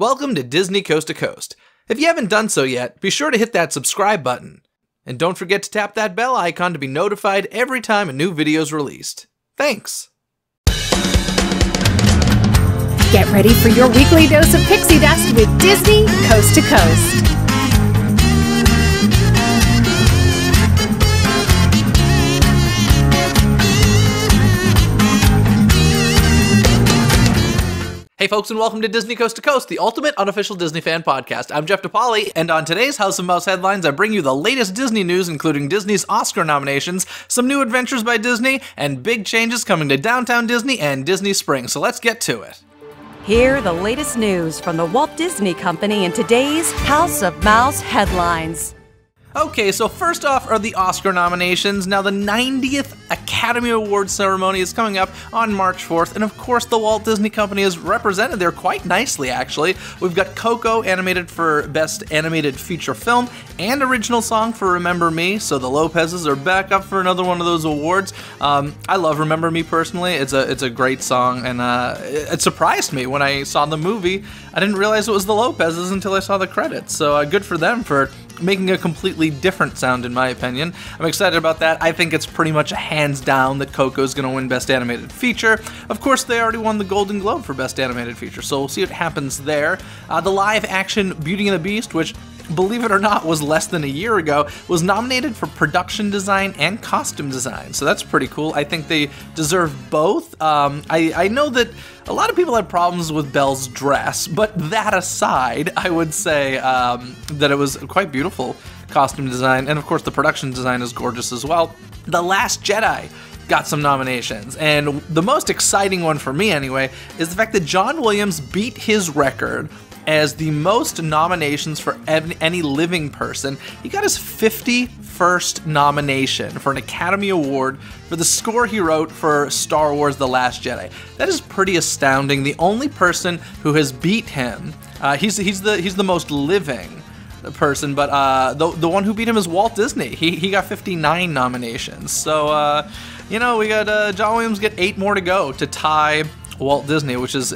Welcome to Disney Coast to Coast. If you haven't done so yet, be sure to hit that subscribe button. And don't forget to tap that bell icon to be notified every time a new video is released. Thanks! Get ready for your weekly dose of pixie dust with Disney Coast to Coast. Hey folks, and welcome to Disney Coast to Coast, the ultimate unofficial Disney fan podcast. I'm Jeff DePauli, and on today's House of Mouse headlines, I bring you the latest Disney news, including Disney's Oscar nominations, some new adventures by Disney, and big changes coming to Downtown Disney and Disney Springs. So let's get to it. Hear the latest news from the Walt Disney Company in today's House of Mouse headlines. Okay, so first off are the Oscar nominations. Now, the 90th Academy Awards ceremony is coming up on March 4th, and of course the Walt Disney Company is represented there quite nicely, actually. We've got Coco animated for Best Animated Feature Film and Original Song for Remember Me, so the Lopez's are back up for another one of those awards. I love Remember Me personally. It's a great song, and it surprised me when I saw the movie. I didn't realize it was the Lopez's until I saw the credits, so good for them for making a completely different sound, in my opinion. I'm excited about that. I think it's pretty much a hands down that Coco's going to win Best Animated Feature. Of course, they already won the Golden Globe for Best Animated Feature, so we'll see what happens there. The live-action Beauty and the Beast, which, believe it or not, was less than a year ago, was nominated for production design and costume design, so that's pretty cool. I think they deserve both. I know that a lot of people had problems with Belle's dress, but that aside, I would say that it was quite beautiful costume design, and of course the production design is gorgeous as well. The Last Jedi got some nominations, and the most exciting one for me anyway is the fact that John Williams beat his record as the most nominations for any living person. He got his 51st nomination for an Academy Award for the score he wrote for Star Wars: The Last Jedi. That is pretty astounding. The only person who has beat him, he's the most living person, but the one who beat him is Walt Disney. He got 59 nominations. So we got John Williams get 8 more to go to tie Walt Disney, which is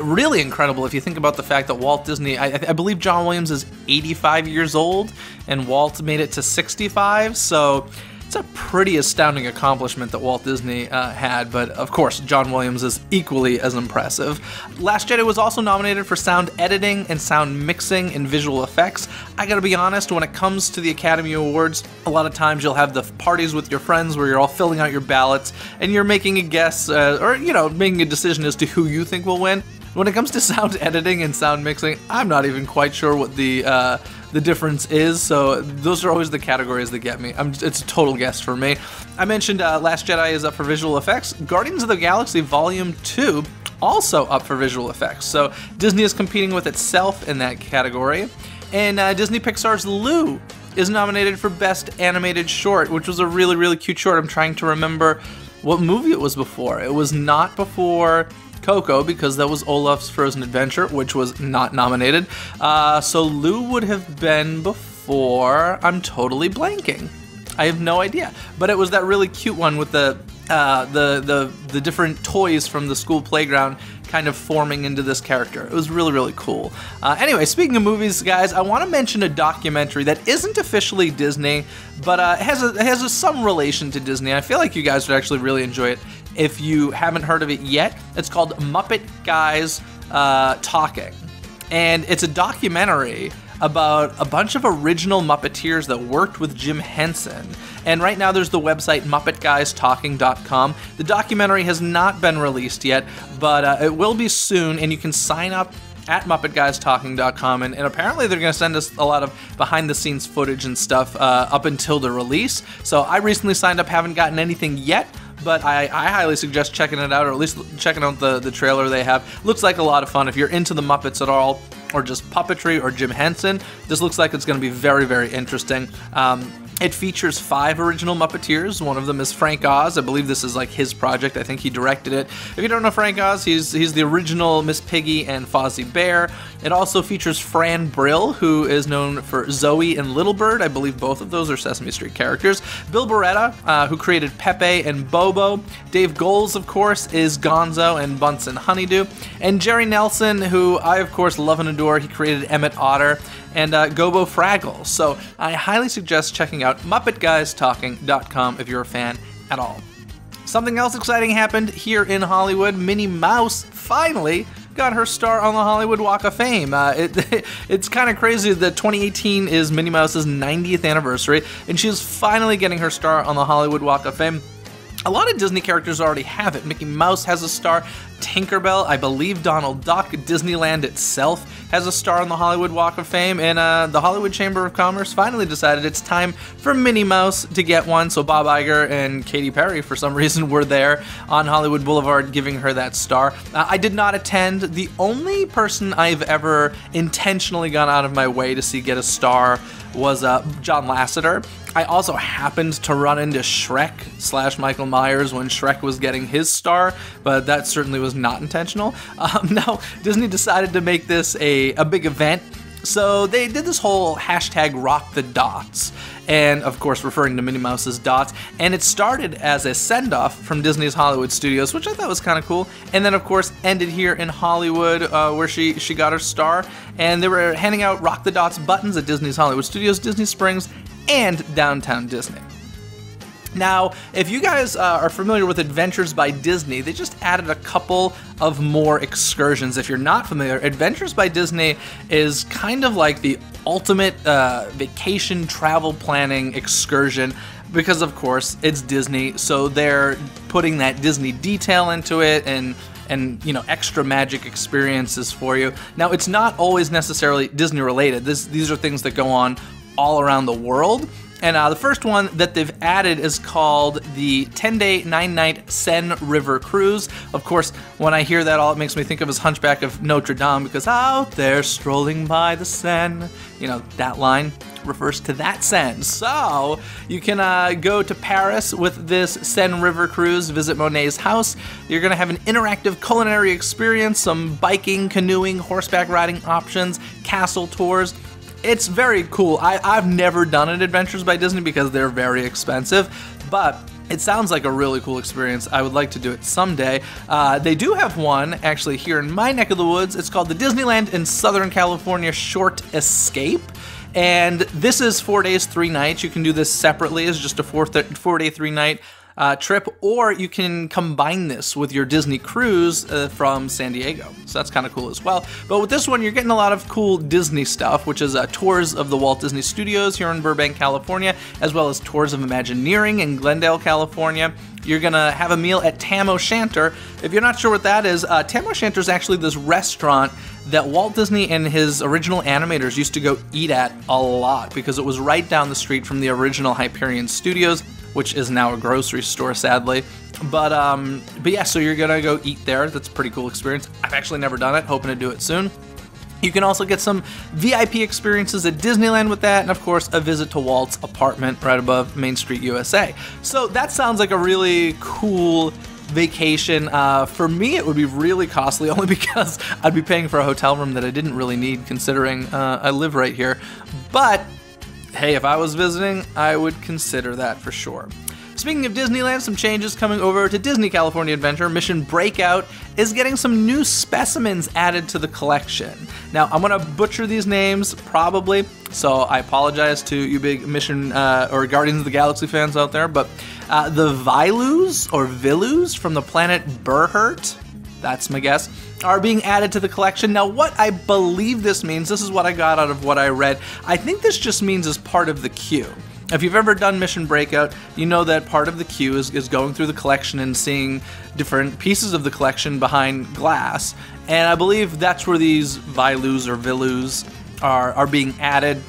really incredible if you think about the fact that Walt Disney, I believe John Williams is 85 years old and Walt made it to 65, so it's a pretty astounding accomplishment that Walt Disney had, but of course John Williams is equally as impressive. Last Jedi was also nominated for sound editing and sound mixing and visual effects. I gotta be honest, when it comes to the Academy Awards, a lot of times you'll have the parties with your friends where you're all filling out your ballots and you're making a guess or making a decision as to who you think will win. When it comes to sound editing and sound mixing, I'm not even quite sure what the difference is, so those are always the categories that get me. It's a total guess for me. I mentioned Last Jedi is up for visual effects. Guardians of the Galaxy Volume 2 also up for visual effects, so Disney is competing with itself in that category. And Disney Pixar's Lou is nominated for Best Animated Short, which was a really, really cute short. I'm trying to remember what movie it was before. It was not before Coco, because that was Olaf's Frozen Adventure, which was not nominated. So Lou would have been before. I'm totally blanking. I have no idea. But it was that really cute one with the different toys from the school playground kind of forming into this character. It was really, really cool. Anyway, speaking of movies, guys, I want to mention a documentary that isn't officially Disney, but has some relation to Disney. I feel like you guys would actually really enjoy it if you haven't heard of it yet. It's called Muppet Guys Talking, and it's a documentary about a bunch of original Muppeteers that worked with Jim Henson. And right now there's the website MuppetGuysTalking.com. The documentary has not been released yet, but it will be soon, and you can sign up at MuppetGuysTalking.com, and apparently they're going to send us a lot of behind-the-scenes footage and stuff up until the release. So I recently signed up, haven't gotten anything yet, but I highly suggest checking it out, or at least checking out the trailer they have. Looks like a lot of fun. If you're into the Muppets at all, or just puppetry or Jim Henson, this looks like it's going to be very, very interesting. It features 5 original Muppeteers. One of them is Frank Oz. I believe this is like his project. I think he directed it. If you don't know Frank Oz, he's the original Miss Piggy and Fozzie Bear. It also features Fran Brill, who is known for Zoe and Little Bird. I believe both of those are Sesame Street characters. Bill Beretta, who created Pepe and Bobo. Dave Goelz, of course, is Gonzo and Bunsen Honeydew. And Jerry Nelson, who I, of course, love and adore. He created Emmett Otter and Gobo Fraggle. So I highly suggest checking out MuppetGuysTalking.com if you're a fan at all. Something else exciting happened here in Hollywood. Minnie Mouse finally got her star on the Hollywood Walk of Fame. It's kind of crazy that 2018 is Minnie Mouse's 90th anniversary, and she's finally getting her star on the Hollywood Walk of Fame. A lot of Disney characters already have it. Mickey Mouse has a star, Tinkerbell, I believe Donald Duck, Disneyland itself has a star on the Hollywood Walk of Fame, and the Hollywood Chamber of Commerce finally decided it's time for Minnie Mouse to get one, so Bob Iger and Katy Perry, for some reason, were there on Hollywood Boulevard giving her that star. I did not attend. The only person I've ever intentionally gone out of my way to see get a star was John Lasseter. I also happened to run into Shrek / Michael Myers when Shrek was getting his star, but that certainly was not intentional. Now, Disney decided to make this a big event, so they did this whole hashtag Rock the Dots, and of course referring to Minnie Mouse's dots, and it started as a send-off from Disney's Hollywood Studios, which I thought was kind of cool, and then of course ended here in Hollywood where she got her star, and they were handing out Rock the Dots buttons at Disney's Hollywood Studios, Disney Springs, and Downtown Disney. Now, if you guys are familiar with Adventures by Disney, they just added a couple of more excursions. If you're not familiar, Adventures by Disney is kind of like the ultimate vacation travel planning excursion because, of course, it's Disney, so they're putting that Disney detail into it and you know, extra magic experiences for you. Now, it's not always necessarily Disney related. These are things that go on all around the world. And the first one that they've added is called the 10-day, 9-night Seine River Cruise. Of course, when I hear that, all it makes me think of is Hunchback of Notre Dame, because out there strolling by the Seine, you know, that line refers to that Seine. So you can go to Paris with this Seine River Cruise, visit Monet's house. You're going to have an interactive culinary experience, some biking, canoeing, horseback riding options, castle tours. It's very cool. I've never done an Adventures by Disney because they're very expensive, but it sounds like a really cool experience. I would like to do it someday. They do have one actually here in my neck of the woods. It's called the Disneyland in Southern California Short Escape. And this is 4 days, 3 nights. You can do this separately as just a 4-day, 3-night trip, or you can combine this with your Disney cruise from San Diego. So that's kind of cool as well. But with this one, you're getting a lot of cool Disney stuff, which is tours of the Walt Disney Studios here in Burbank, California, as well as tours of Imagineering in Glendale, California. You're gonna have a meal at Tam O'Shanter. If you're not sure what that is, Tam O'Shanter is actually this restaurant that Walt Disney and his original animators used to go eat at a lot because it was right down the street from the original Hyperion Studios, which is now a grocery store, sadly. But yeah, so you're gonna go eat there. That's a pretty cool experience. I've actually never done it, hoping to do it soon. You can also get some VIP experiences at Disneyland with that, and of course, a visit to Walt's apartment right above Main Street, USA. So that sounds like a really cool vacation. For me, it would be really costly, only because I'd be paying for a hotel room that I didn't really need, considering I live right here. But hey, if I was visiting, I would consider that for sure. Speaking of Disneyland, some changes coming over to Disney California Adventure. Mission Breakout is getting some new specimens added to the collection. Now, I'm gonna butcher these names, probably, so I apologize to you big Mission or Guardians of the Galaxy fans out there, but the Vilus, or Vilus, from the planet Burhurt, that's my guess, are being added to the collection. Now, what I believe this means, this is what I got out of what I read, I think this just means as part of the queue. If you've ever done Mission Breakout, you know that part of the queue is going through the collection and seeing different pieces of the collection behind glass. And I believe that's where these Vilus or Vilus are being added.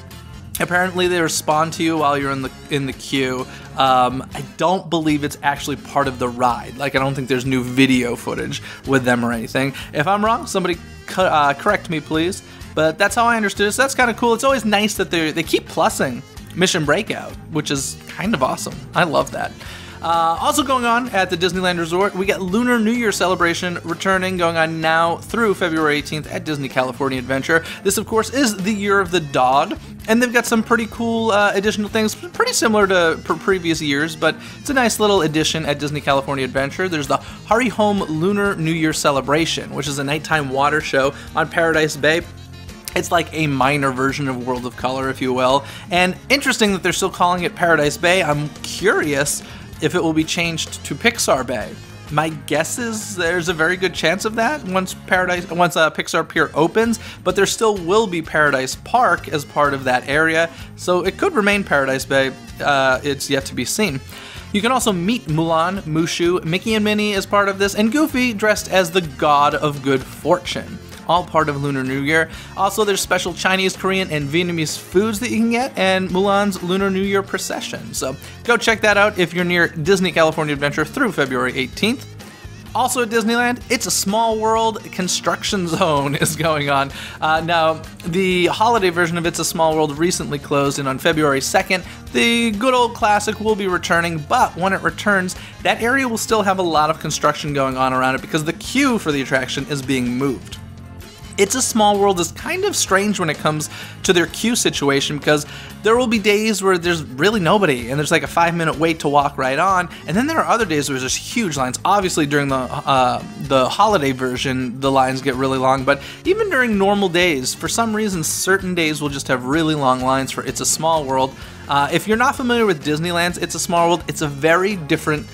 Apparently they respond to you while you're in the queue. I don't believe it's actually part of the ride. Like, I don't think there's new video footage with them or anything. If I'm wrong, somebody correct me, please. But that's how I understood it. So that's kind of cool. It's always nice that they keep plussing Mission Breakout, which is kind of awesome. I love that. Also going on at the Disneyland Resort, we got Lunar New Year celebration returning, going on now through February 18th at Disney California Adventure. This, of course, is the year of the dog, and they've got some pretty cool additional things, pretty similar to previous years, but it's a nice little addition at Disney California Adventure. There's the Hurry Home Lunar New Year celebration, which is a nighttime water show on Paradise Bay. It's like a minor version of World of Color, if you will, and interesting that they're still calling it Paradise Bay. I'm curious if it will be changed to Pixar Bay. My guess is there's a very good chance of that once Pixar Pier opens, but there still will be Paradise Park as part of that area, so it could remain Paradise Bay. It's yet to be seen. You can also meet Mulan, Mushu, Mickey and Minnie as part of this, and Goofy dressed as the God of Good Fortune. All part of Lunar New Year. Also, there's special Chinese, Korean, and Vietnamese foods that you can get, and Mulan's Lunar New Year procession. So go check that out if you're near Disney California Adventure through February 18th. Also at Disneyland, It's a Small World construction zone is going on. Now, the holiday version of It's a Small World recently closed, and on February 2nd, the good old classic will be returning, but when it returns, that area will still have a lot of construction going on around it because the queue for the attraction is being moved. It's a Small World is kind of strange when it comes to their queue situation because there will be days where there's really nobody and there's like a 5-minute wait to walk right on, and then there are other days where there's huge lines. Obviously during the holiday version the lines get really long, but even during normal days, for some reason certain days will just have really long lines for It's a Small World. If you're not familiar with Disneyland's It's a Small World, it's a very different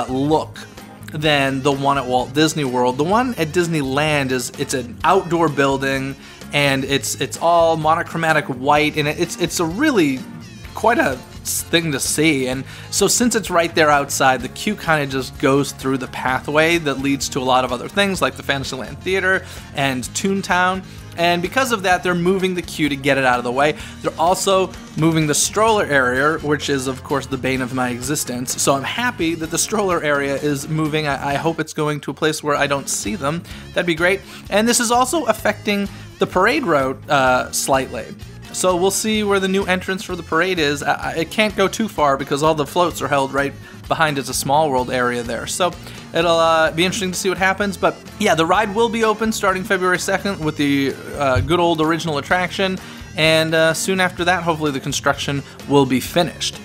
look than the one at Walt Disney World. The one at Disneyland it's an outdoor building, and it's all monochromatic white, and it's a really quite a thing to see. And so since it's right there outside, the queue kind of just goes through the pathway that leads to a lot of other things like the Fantasyland Theater and Toontown. And because of that, they're moving the queue to get it out of the way. They're also moving the stroller area, which is, of course, the bane of my existence. So I'm happy that the stroller area is moving. I hope it's going to a place where I don't see them. That'd be great. And this is also affecting the parade route slightly. So we'll see where the new entrance for the parade is. It can't go too far because all the floats are held right behind It's a Small World area there. So it'll be interesting to see what happens. But yeah, the ride will be open starting February 2nd with the good old original attraction. And soon after that, hopefully the construction will be finished.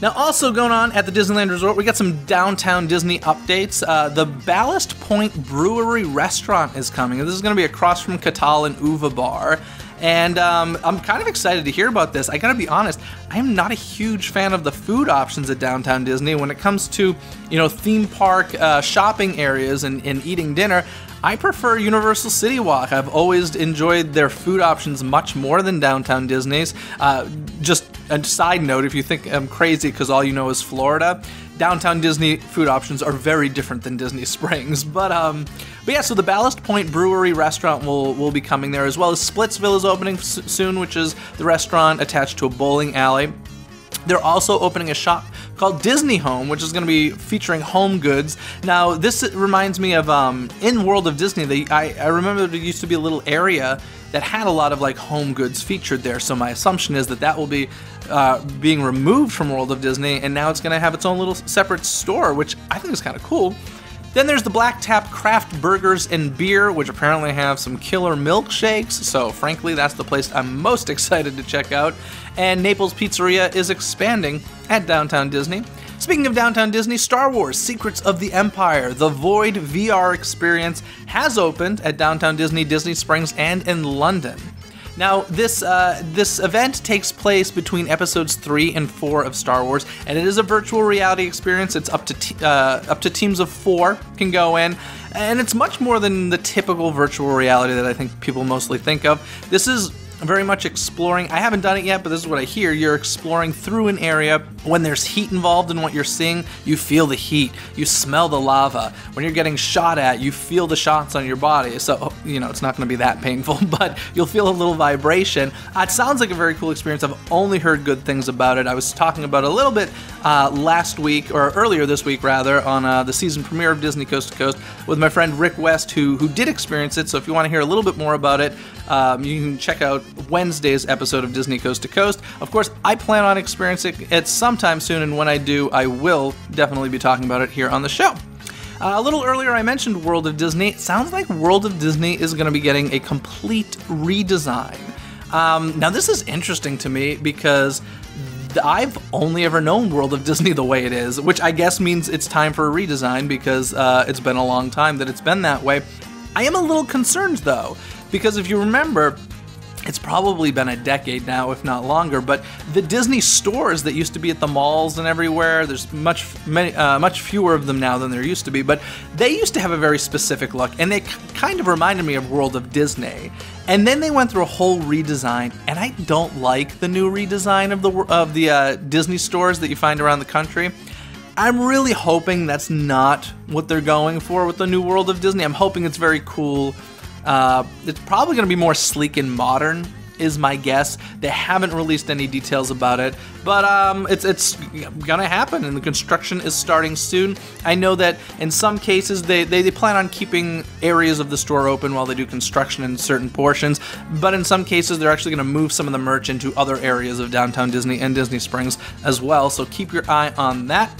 Now, also going on at the Disneyland Resort, we got some downtown Disney updates. The Ballast Brewery restaurant is coming. This is going to be across from Catal and Uva Bar. And I'm kind of excited to hear about this. I gotta be honest, I'm not a huge fan of the food options at Downtown Disney. When it comes to, theme park shopping areas and eating dinner, I prefer Universal City Walk. I've always enjoyed their food options much more than Downtown Disney's. Just a side note, if you think I'm crazy because all you know is Florida, Downtown Disney food options are very different than Disney Springs. But yeah, so the Ballast Brewery restaurant will be coming there, as well as Splitsville is opening soon, which is the restaurant attached to a bowling alley. They're also opening a shop called Disney Home, which is going to be featuring home goods. Now, this reminds me of in World of Disney. I remember there used to be a little area that had a lot of like home goods featured there. So my assumption is that will be being removed from World of Disney, and now it's going to have its own little separate store, which I think is kind of cool. Then there's the Black Tap Craft Burgers and Beer, which apparently have some killer milkshakes, so frankly, that's the place I'm most excited to check out. And Naples Pizzeria is expanding at Downtown Disney. Speaking of Downtown Disney, Star Wars Secrets of the Empire, the Void VR experience has opened at Downtown Disney, Disney Springs, and in London. Now, this event takes place between episodes 3 and 4 of Star Wars, and it is a virtual reality experience. It's up to teams of 4 can go in, and it's much more than the typical virtual reality that I think people mostly think of. This is very much exploring. I haven't done it yet, but this is what I hear. You're exploring through an area. When there's heat involved in what you're seeing, you feel the heat. You smell the lava. When you're getting shot at, you feel the shots on your body. So, it's not going to be that painful, but you'll feel a little vibration. It sounds like a very cool experience. I've only heard good things about it. I was talking about it a little bit last week, or earlier this week rather, on the season premiere of Disney Coast to Coast with my friend Rick West, who did experience it. So if you want to hear a little bit more about it, you can check out Wednesday's episode of Disney Coast to Coast. Of course, I plan on experiencing it sometime soon, and when I do, I will definitely be talking about it here on the show. A little earlier, I mentioned World of Disney. It sounds like World of Disney is going to be getting a complete redesign. Now, this is interesting to me because I've only ever known World of Disney the way it is, which I guess means it's time for a redesign because it's been a long time that it's been that way. I am a little concerned, though, because if you remember, it's probably been a decade now, if not longer, but the Disney stores that used to be at the malls and everywhere, there's much fewer of them now than there used to be, but they used to have a very specific look, and they kind of reminded me of World of Disney. And then they went through a whole redesign, and I don't like the new redesign of the Disney stores that you find around the country. I'm really hoping that's not what they're going for with the new World of Disney. I'm hoping it's very cool. It's probably going to be more sleek and modern, is my guess. They haven't released any details about it, but it's going to happen, and the construction is starting soon. I know that in some cases they plan on keeping areas of the store open while they do construction in certain portions, but in some cases they're actually going to move some of the merch into other areas of downtown Disney and Disney Springs as well, so keep your eye on that.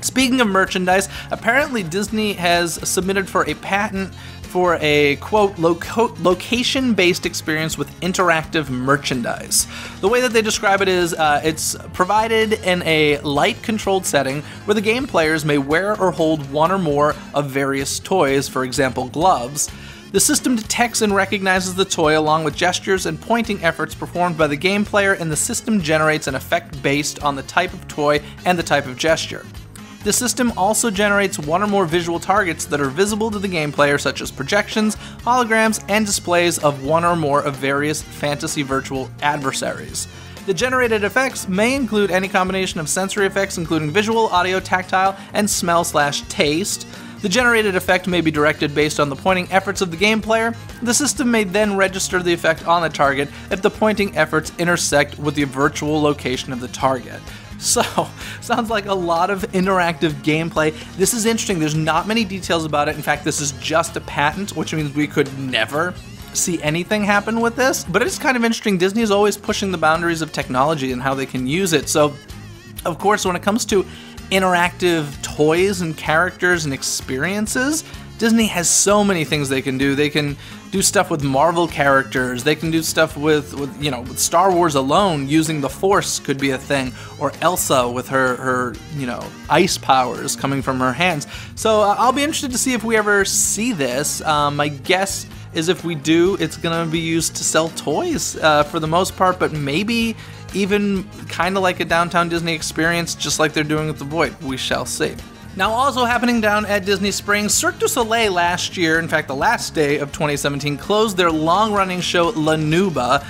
Speaking of merchandise, apparently Disney has submitted for a patent for a, quote, location-based experience with interactive merchandise. The way that they describe it is it's provided in a light-controlled setting where the game players may wear or hold one or more of various toys, for example, gloves. The system detects and recognizes the toy along with gestures and pointing efforts performed by the game player, and the system generates an effect based on the type of toy and the type of gesture. The system also generates one or more visual targets that are visible to the game player, such as projections, holograms, and displays of one or more of various fantasy virtual adversaries. The generated effects may include any combination of sensory effects, including visual, audio, tactile, and smell/taste. The generated effect may be directed based on the pointing efforts of the game player. The system may then register the effect on the target if the pointing efforts intersect with the virtual location of the target. So, sounds like a lot of interactive gameplay. This is interesting. There's not many details about it. In fact, this is just a patent, which means we could never see anything happen with this. But it's kind of interesting. Disney is always pushing the boundaries of technology and how they can use it. So, of course, when it comes to interactive toys and characters and experiences, Disney has so many things they can do. They can do stuff with Marvel characters. They can do stuff with with Star Wars alone. Using the Force could be a thing, or Elsa with her ice powers coming from her hands. So I'll be interested to see if we ever see this. My guess is if we do, it's going to be used to sell toys for the most part, but maybe even kind of like a downtown Disney experience, just like they're doing with the Void. We shall see. Now, also happening down at Disney Springs, Cirque du Soleil last year, in fact the last day of 2017, closed their long-running show La Nuba,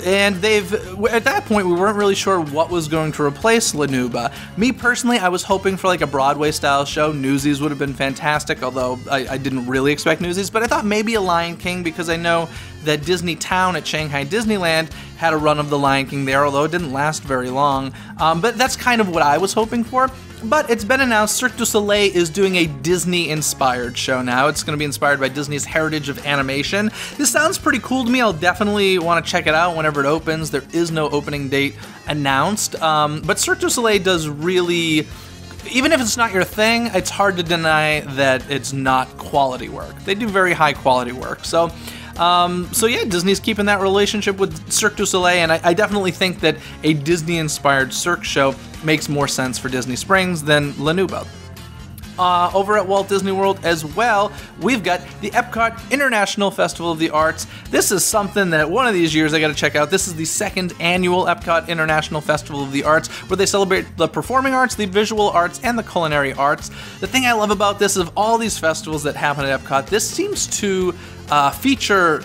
and at that point we weren't really sure what was going to replace La Nuba. Me personally, I was hoping for like a Broadway-style show. Newsies would have been fantastic, although I didn't really expect Newsies, but I thought maybe a Lion King, because I know that Disney Town at Shanghai Disneyland had a run of the Lion King there, although it didn't last very long. But that's kind of what I was hoping for. But it's been announced Cirque du Soleil is doing a Disney-inspired show now. It's going to be inspired by Disney's heritage of animation. This sounds pretty cool to me. I'll definitely want to check it out whenever it opens. There is no opening date announced. But Cirque du Soleil does really... Even if it's not your thing, it's hard to deny that it's not quality work. They do very high-quality work. So yeah, Disney's keeping that relationship with Cirque du Soleil, and I definitely think that a Disney-inspired Cirque show makes more sense for Disney Springs than La Nuba. Over at Walt Disney World as well, we've got the Epcot International Festival of the Arts. This is something that one of these years I got to check out. This is the second annual Epcot International Festival of the Arts, where they celebrate the performing arts, the visual arts, and the culinary arts. The thing I love about this is of all these festivals that happen at Epcot, this seems to feature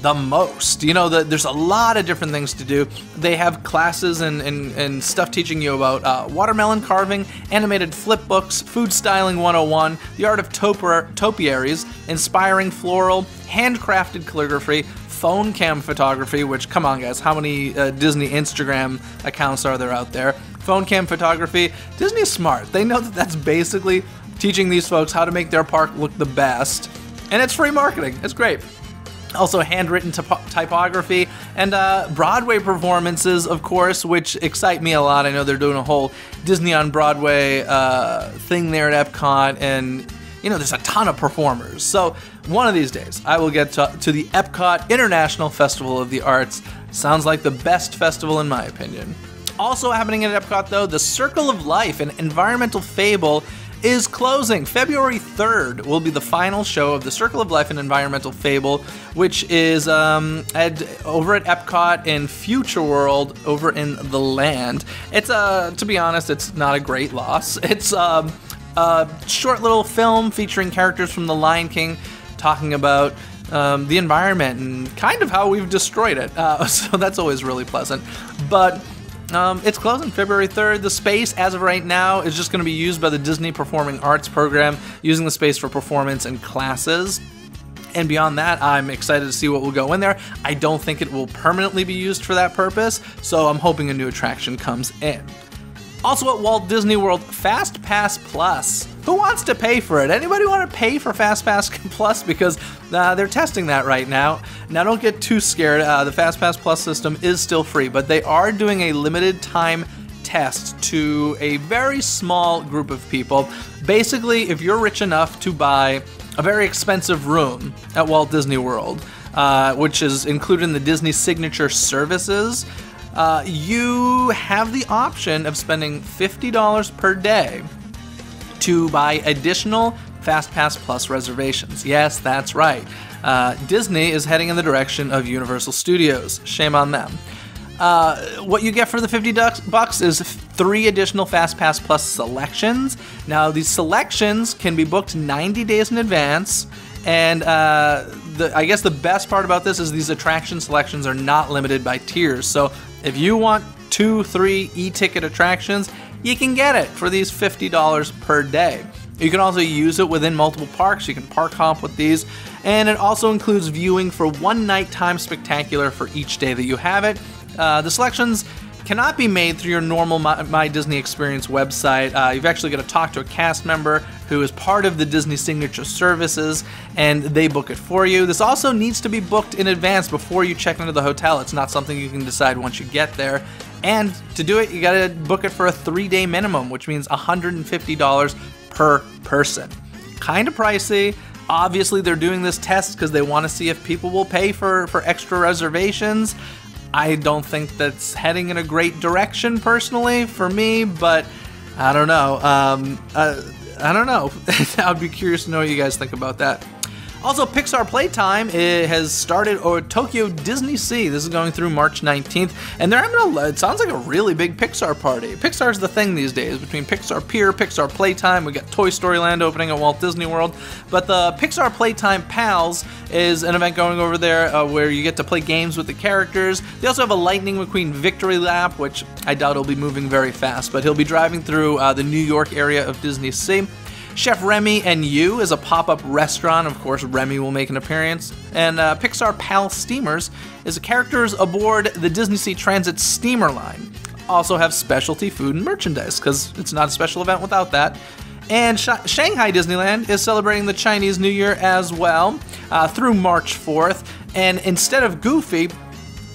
the most. There's a lot of different things to do. They have classes and stuff teaching you about watermelon carving, animated flip books, food styling 101, the art of topiaries, inspiring floral, handcrafted calligraphy, phone cam photography, which, come on guys, how many Disney Instagram accounts are there out there? Phone cam photography. Disney's smart. They know that that's basically teaching these folks how to make their park look the best. And it's free marketing. It's great. Also handwritten typography, and Broadway performances, of course, which excite me a lot. I know they're doing a whole Disney on Broadway thing there at Epcot, and there's a ton of performers. So one of these days, I will get to the Epcot International Festival of the Arts. Sounds like the best festival in my opinion. Also happening at Epcot, though, the Circle of Life, an environmental fable, is closing. February 3rd will be the final show of the Circle of Life and Environmental Fable, which is over at Epcot in Future World over in the land. It's to be honest, it's not a great loss. It's a short little film featuring characters from The Lion King talking about the environment and kind of how we've destroyed it. So that's always really pleasant. But it's closing February 3rd. The space, as of right now, is just going to be used by the Disney Performing Arts program, using the space for performance and classes. And beyond that, I'm excited to see what will go in there. I don't think it will permanently be used for that purpose, so I'm hoping a new attraction comes in. Also at Walt Disney World, FastPass Plus. Who wants to pay for it? Anybody want to pay for FastPass Plus? Because they're testing that right now. Now don't get too scared. The FastPass Plus system is still free, but they are doing a limited time test to a very small group of people. Basically, if you're rich enough to buy a very expensive room at Walt Disney World, which is included in the Disney Signature Services, you have the option of spending $50 per day to buy additional FastPass Plus reservations. Yes, that's right. Disney is heading in the direction of Universal Studios. Shame on them. What you get for the $50 is 3 additional FastPass Plus selections. Now, these selections can be booked 90 days in advance, and I guess the best part about this is these attraction selections are not limited by tiers. So if you want 2, 3 e-ticket attractions, you can get it for these $50 per day. You can also use it within multiple parks. You can park hop with these, and it also includes viewing for one nighttime spectacular for each day that you have it. The selections cannot be made through your normal My Disney Experience website. You've actually got to talk to a cast member who is part of the Disney Signature Services, and they book it for you. This also needs to be booked in advance before you check into the hotel. It's not something you can decide once you get there. And to do it, you got to book it for a 3-day minimum, which means $150 per person. Kind of pricey. Obviously, they're doing this test because they want to see if people will pay for extra reservations. I don't think that's heading in a great direction personally for me, but I don't know. I don't know. I would be curious to know what you guys think about that. Also, Pixar Playtime has started Tokyo DisneySea. This is going through March 19th, and they're having it sounds like a really big Pixar party. Pixar's the thing these days. Between Pixar Pier, Pixar Playtime, we got Toy Story Land opening at Walt Disney World, but the Pixar Playtime Pals is an event going over there where you get to play games with the characters. They also have a Lightning McQueen victory lap, which I doubt will be moving very fast, but he'll be driving through the New York area of DisneySea. Chef Remy and You is a pop-up restaurant. Of course, Remy will make an appearance. And Pixar Pal Steamers is a characters aboard the DisneySea Transit steamer line. Also have specialty food and merchandise, because it's not a special event without that. And Shanghai Disneyland is celebrating the Chinese New Year as well through March 4th. And instead of Goofy,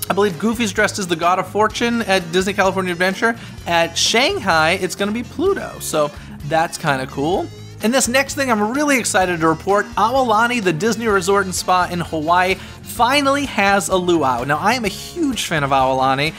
I believe Goofy's dressed as the God of Fortune at Disney California Adventure. At Shanghai, it's going to be Pluto. So that's kind of cool. And this next thing I'm really excited to report, Iolani, the Disney Resort and Spa in Hawaii, finally has a luau. Now, I am a huge fan of Iolani,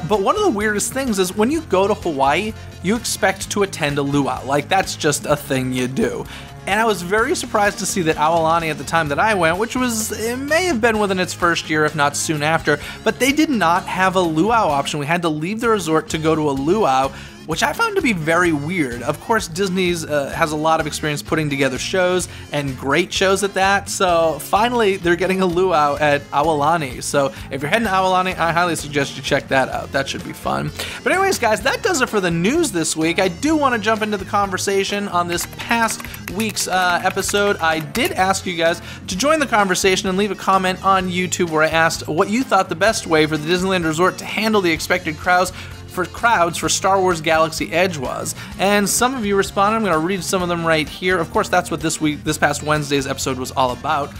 but one of the weirdest things is when you go to Hawaii, you expect to attend a luau. Like, that's just a thing you do. And I was very surprised to see that Iolani at the time that I went, it may have been within its first year, if not soon after, but they did not have a luau option. We had to leave the resort to go to a luau, which I found to be very weird. Of course, Disney's has a lot of experience putting together shows, and great shows at that, so finally they're getting a luau at Iolani. So if you're heading to Iolani, I highly suggest you check that out. That should be fun. But anyways, guys, that does it for the news this week. I do want to jump into the conversation on this past week's episode. I did ask you guys to join the conversation and leave a comment on YouTube where I asked what you thought the best way for the Disneyland Resort to handle the expected crowds for Star Wars Galaxy Edge was, and some of you responded. I'm going to read some of them right here. Of course, that's what this past Wednesday's episode was all about.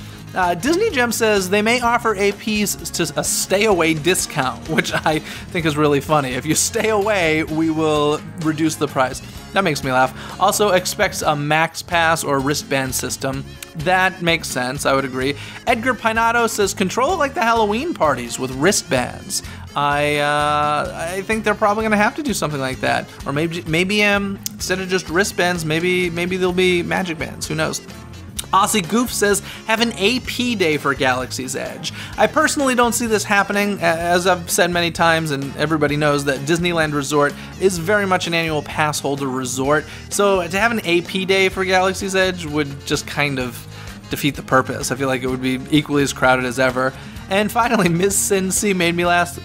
Disney Gem says they may offer APs to a stay-away discount, which I think is really funny. If you stay away, we will reduce the price. That makes me laugh. Also expects a Max Pass or wristband system. That makes sense, I would agree. Edgar Pinato says control it like the Halloween parties with wristbands. I think they're probably going to have to do something like that. Or maybe instead of just wristbands, maybe there'll be magic bands. Who knows? Aussie Goof says, have an AP day for Galaxy's Edge. I personally don't see this happening, as I've said many times, and everybody knows that Disneyland Resort is very much an annual pass holder resort, so to have an AP day for Galaxy's Edge would just kind of defeat the purpose. I feel like it would be equally as crowded as ever. And finally, Ms. Cincy made me laugh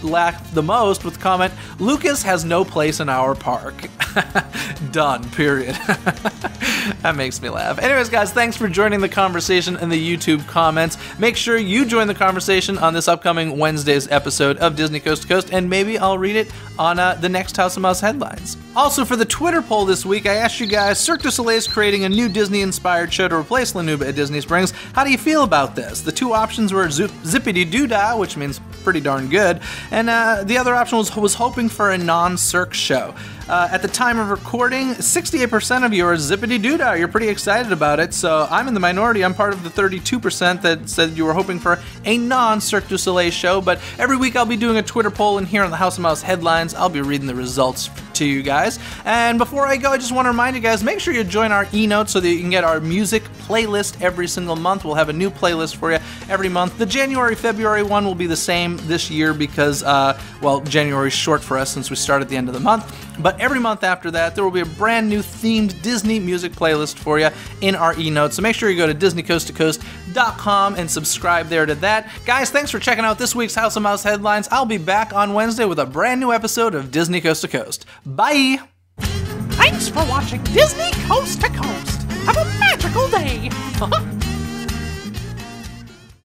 the most with the comment, Lucas has no place in our park. Done, period. That makes me laugh. Anyways, guys, thanks for joining the conversation in the YouTube comments. Make sure you join the conversation on this upcoming Wednesday's episode of Disney Coast to Coast, and maybe I'll read it on the next House of Mouse headlines. Also, for the Twitter poll this week, I asked you guys, Cirque du Soleil is creating a new Disney-inspired show to replace Lanuba at Disney Springs. How do you feel about this? The two options were Zippity-Doo-Dah, which means pretty darn good, and the other option was hoping for a non-Cirque show. At the time of recording, 68% of you are Zippity-Doo-Dah. You're pretty excited about it, so I'm in the minority. I'm part of the 32% that said you were hoping for a non-Cirque du Soleil show, but every week I'll be doing a Twitter poll, and here on the House of Mouse headlines, I'll be reading the results to you guys. And before I go, I just want to remind you guys, make sure you join our e-notes so that you can get our music playlist every single month. We'll have a new playlist for you every month. The January-February one will be the same this year because, January's short for us since we start at the end of the month. But every month after that, there will be a brand new themed Disney music playlist for you in our e-notes. So make sure you go to DisneyCoastToCoast.com and subscribe there to that. Guys, thanks for checking out this week's House of Mouse headlines. I'll be back on Wednesday with a brand new episode of Disney Coast to Coast. Bye! Thanks for watching Disney Coast to Coast. Have a magical day.